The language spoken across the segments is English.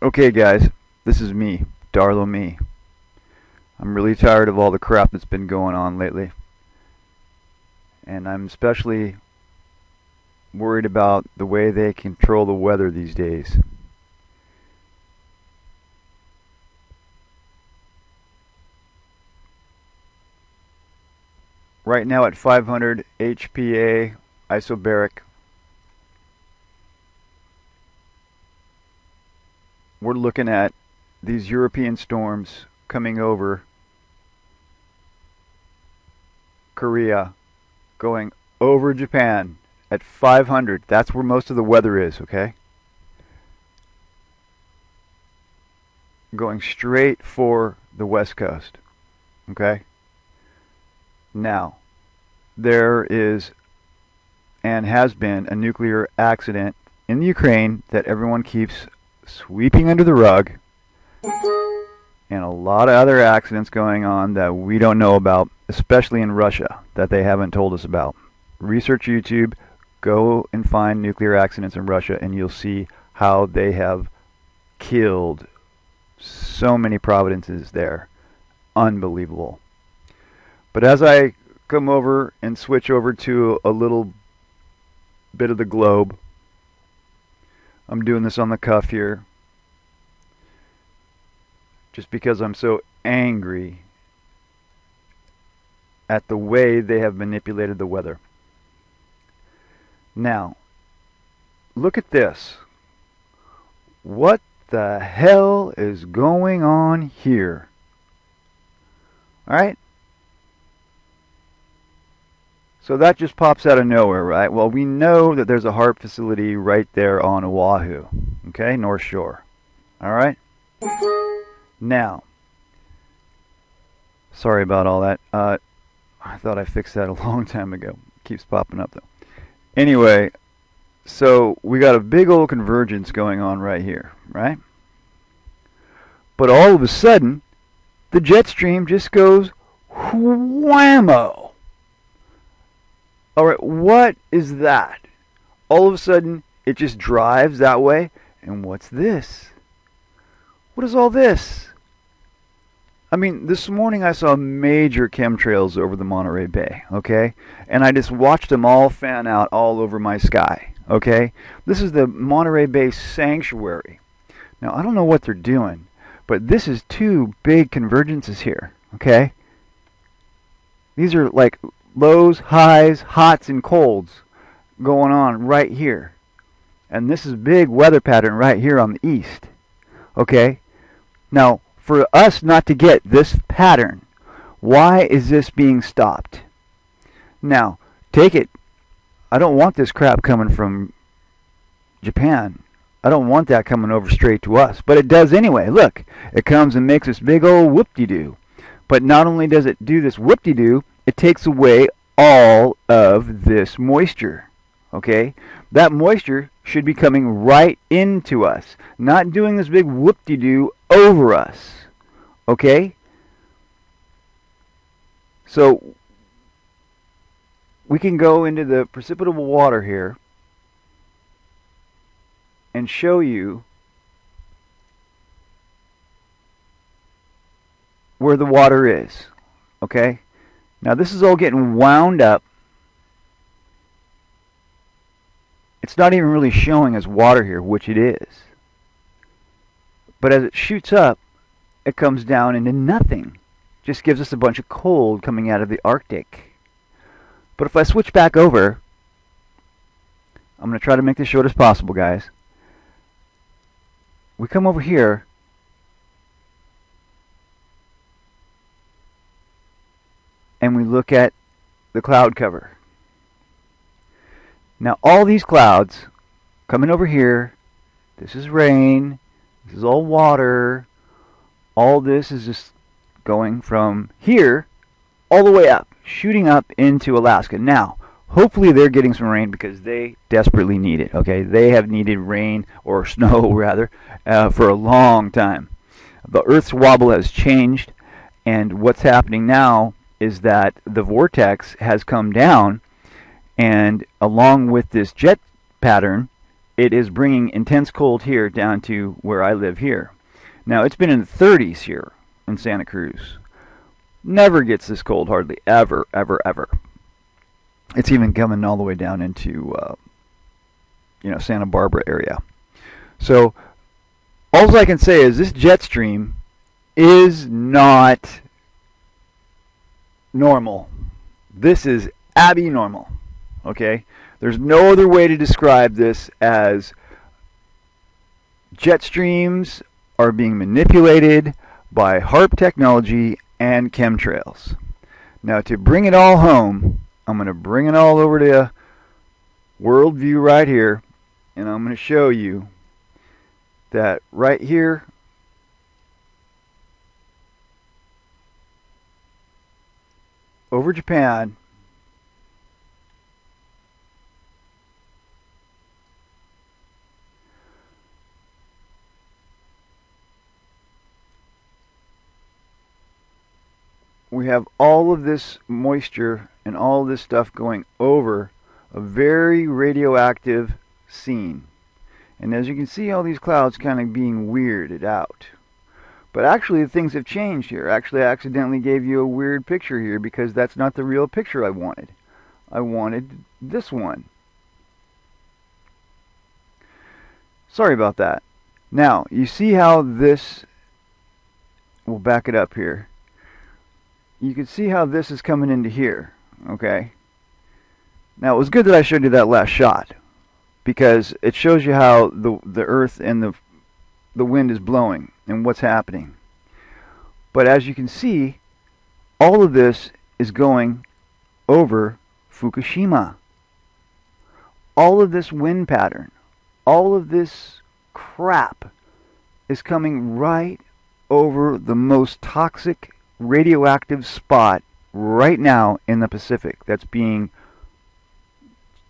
Okay, guys, this is me, Darlo Me. I'm really tired of all the crap that's been going on lately, and I'm especially worried about the way they control the weather these days. Right now at 500 HPA isobaric, we're looking at these European storms coming over Korea, going over Japan at 500. That's where most of the weather is, okay? Going straight for the west coast, okay? Now, there is and has been a nuclear accident in the Ukraine that everyone keeps sweeping under the rug, and a lot of other accidents going on that we don't know about, especially in Russia, that they haven't told us about. Research YouTube, go and find nuclear accidents in Russia, and you'll see how they have killed so many providences there. Unbelievable. But as I come over and switch over to a little bit of the globe, I'm doing this on the cuff here, just because I'm so angry at the way they have manipulated the weather. Now, look at this. What the hell is going on here? Alright? So that just pops out of nowhere, right? Well, we know that there's a HAARP facility right there on Oahu, okay, North Shore. Alright? Now, sorry about all that. I thought I fixed that a long time ago. Keeps popping up though. Anyway, so we got a big old convergence going on right here, right? But all of a sudden, the jet stream just goes whammo. Alright, what is that? All of a sudden, it just drives that way. And what's this? What is all this? I mean, this morning I saw major chemtrails over the Monterey Bay, okay? And I just watched them all fan out all over my sky, okay? This is the Monterey Bay Sanctuary. Now, I don't know what they're doing, but this is two big convergences here, okay? These are like lows, highs, hots, and colds going on right here. And this is a big weather pattern right here on the east, okay? Now, for us not to get this pattern, why is this being stopped? Now, take it. I don't want this crap coming from Japan. I don't want that coming over straight to us. But it does anyway. Look, it comes and makes this big old whoop-de-doo. But not only does it do this whoop-de-doo, it takes away all of this moisture. Okay? That moisture should be coming right into us, not doing this big whoop-de-doo over us. Okay? So we can go into the precipitable water here and show you where the water is. Okay? Now this is all getting wound up. It's not even really showing as water here, which it is. But as it shoots up, it comes down into nothing. Just gives us a bunch of cold coming out of the Arctic. But if I switch back over, I'm going to try to make this short as possible, guys. We come over here, and we look at the cloud cover. Now all these clouds coming over here, this is rain, this is all water, all this is just going from here all the way up, shooting up into Alaska. Now, hopefully they're getting some rain because they desperately need it, okay? They have needed rain, or snow rather, for a long time. The Earth's wobble has changed, and what's happening now is that the vortex has come down, and along with this jet pattern, it is bringing intense cold here down to where I live here. Now, it's been in the 30s here in Santa Cruz. Never gets this cold, hardly ever, ever, ever. It's even coming all the way down into, Santa Barbara area. So, all I can say is this jet stream is not normal. This is abnormal. Okay? There's no other way to describe this as jet streams are being manipulated by HAARP technology and chemtrails. Now, to bring it all home, I'm going to bring it all over to Worldview right here, and I'm going to show you that right here, over Japan, we have all of this moisture and all this stuff going over a very radioactive scene. And as you can see, all these clouds kind of being weirded out. But actually, things have changed here. Actually, I accidentally gave you a weird picture here because that's not the real picture I wanted. I wanted this one. Sorry about that. Now, you see how this... We'll back it up here. You can see how this is coming into here, okay? Now, it was good that I showed you that last shot because it shows you how the earth and the wind is blowing and what's happening. But as you can see, all of this is going over Fukushima. All of this wind pattern, all of this crap is coming right over the most toxic radioactive spot right now in the Pacific that's being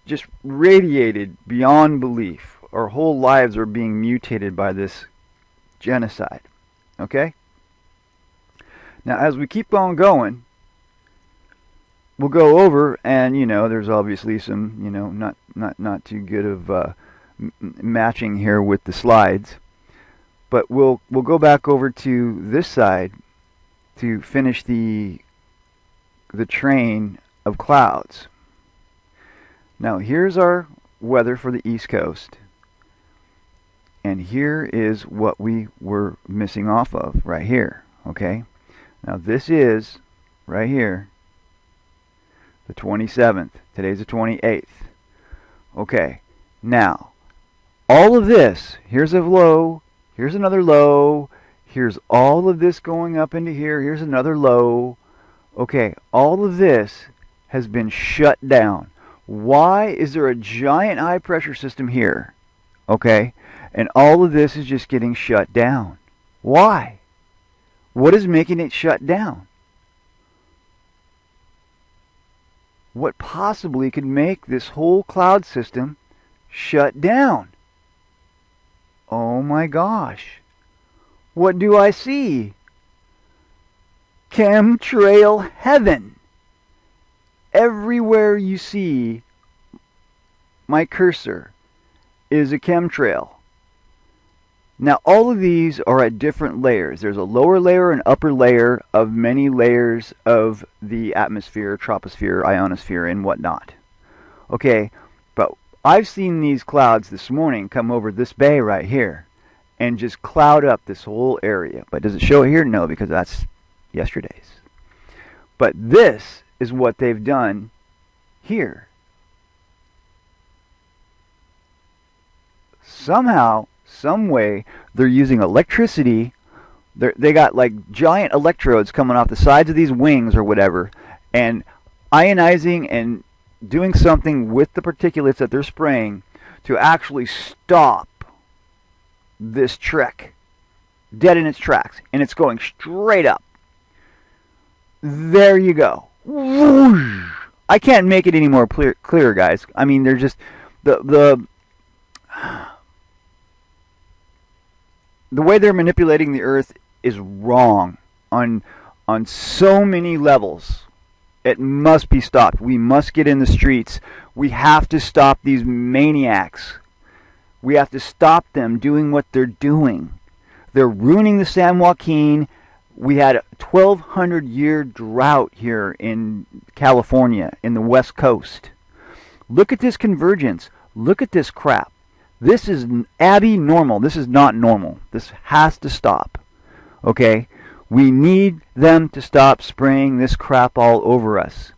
just radiated beyond belief. Our whole lives are being mutated by this genocide. Okay? Now, as we keep on going, we'll go over, and there's obviously some not too good of matching here with the slides, but we'll go back over to this side to finish the train of clouds. Now, here's our weather for the East Coast, and here is what we were missing off of right here. Okay, now this is right here the 27th. Today's the 28th. Okay, now all of this, here's a low, here's another low, here's all of this going up into here, here's another low. Okay, all of this has been shut down. Why is there a giant high pressure system here? Okay, and all of this is just getting shut down. Why? What is making it shut down? What possibly could make this whole cloud system shut down? Oh my gosh. What do I see? Chemtrail heaven. Everywhere you see my cursor is a chemtrail. Now, all of these are at different layers. There's a lower layer and upper layer of many layers of the atmosphere, troposphere, ionosphere, and whatnot. Okay, but I've seen these clouds this morning come over this bay right here and just cloud up this whole area. But does it show it here? No, because that's yesterday's. But this is what they've done here. Somehow, some way, they're using electricity. They got like giant electrodes coming off the sides of these wings or whatever, and ionizing and doing something with the particulates that they're spraying to actually stop this trek dead in its tracks, and it's going straight up. There you go. Whoosh. I can't make it any more clear, guys. I mean, they're just the way they're manipulating the earth is wrong on so many levels. It must be stopped. We must get in the streets. We have to stop these maniacs. We have to stop them doing what they're doing. They're ruining the San Joaquin. We had a 1,200-year drought here in California, in the West Coast. Look at this convergence. Look at this crap. This is abnormal. This is not normal. This has to stop. Okay? We need them to stop spraying this crap all over us.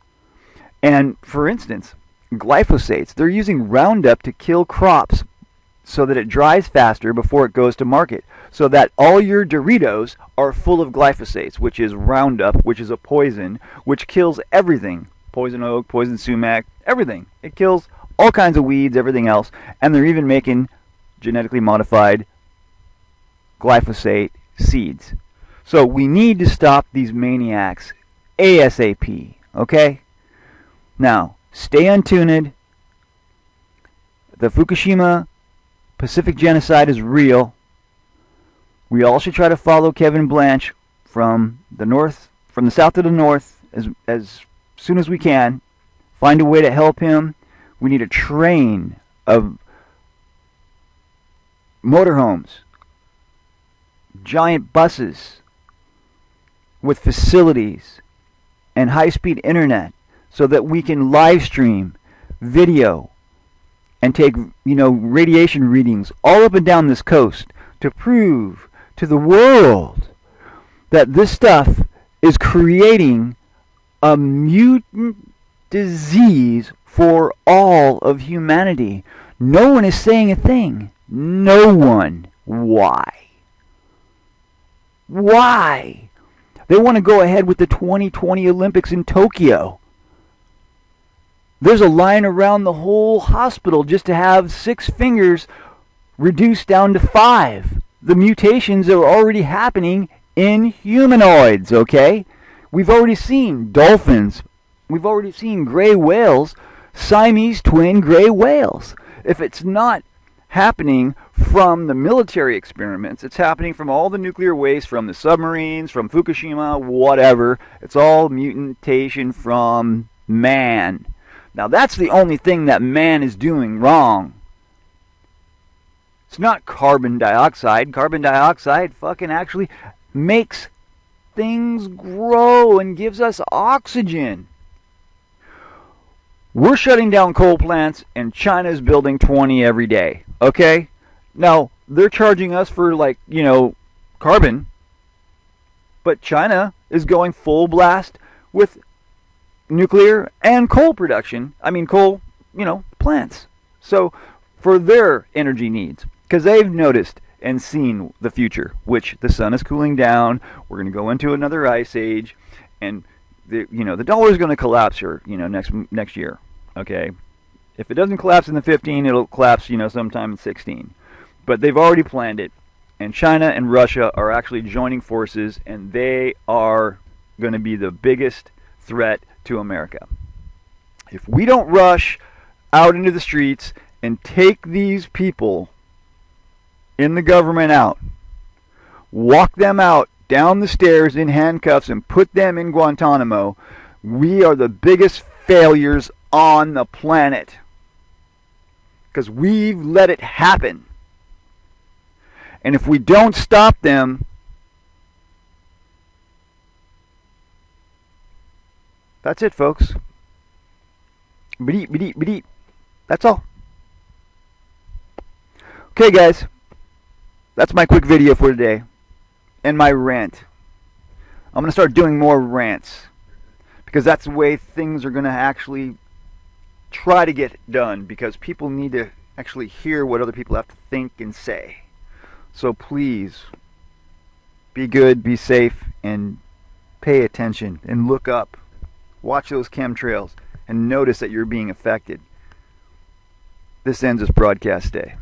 And, for instance, glyphosates. They're using Roundup to kill crops so that it dries faster before it goes to market. So that all your Doritos are full of glyphosates, which is Roundup, which is a poison, which kills everything. Poison oak, poison sumac, everything. It kills all kinds of weeds, everything else. And they're even making genetically modified glyphosate seeds. So we need to stop these maniacs ASAP, okay? Now, stay untuned. The Fukushima Pacific genocide is real. We all should try to follow Kevin Blanch from the south to the north as soon as we can. Find a way to help him. We need a train of motorhomes, giant buses with facilities and high-speed internet so that we can live stream video and take, radiation readings all up and down this coast to prove to the world that this stuff is creating a mutant disease for all of humanity. No one is saying a thing. No one. Why? Why? They want to go ahead with the 2020 Olympics in Tokyo. There's a line around the whole hospital just to have 6 fingers reduced down to 5. The mutations are already happening in humanoids, okay? We've already seen dolphins. We've already seen gray whales, Siamese twin gray whales. If it's not happening from the military experiments, it's happening from all the nuclear waste, from the submarines, from Fukushima, whatever. It's all mutation from man. Now that's the only thing that man is doing wrong. It's not carbon dioxide. Carbon dioxide fucking actually makes things grow and gives us oxygen. We're shutting down coal plants and China's building 20 every day. Okay? Now, they're charging us for carbon. But China is going full blast with nuclear and coal production. I mean coal, plants. So for their energy needs, because they've noticed and seen the future, which the sun is cooling down. We're going to go into another ice age, and the dollar is going to collapse here, next year. Okay, if it doesn't collapse in the 15, it'll collapse, sometime in 16. But they've already planned it, and China and Russia are actually joining forces, and they are going to be the biggest threat to America. If we don't rush out into the streets and take these people in the government out, walk them out down the stairs in handcuffs and put them in Guantanamo, we are the biggest failures on the planet. Because we've let it happen. And if we don't stop them, that's it, folks. Bedeep, bedeep, bedeep. That's all. Okay, guys. That's my quick video for today. And my rant. I'm going to start doing more rants. Because that's the way things are going to actually try to get done. Because people need to actually hear what other people have to think and say. So please, be good, be safe, and pay attention. And look up. Watch those chemtrails. And notice that you're being affected. This ends this broadcast day.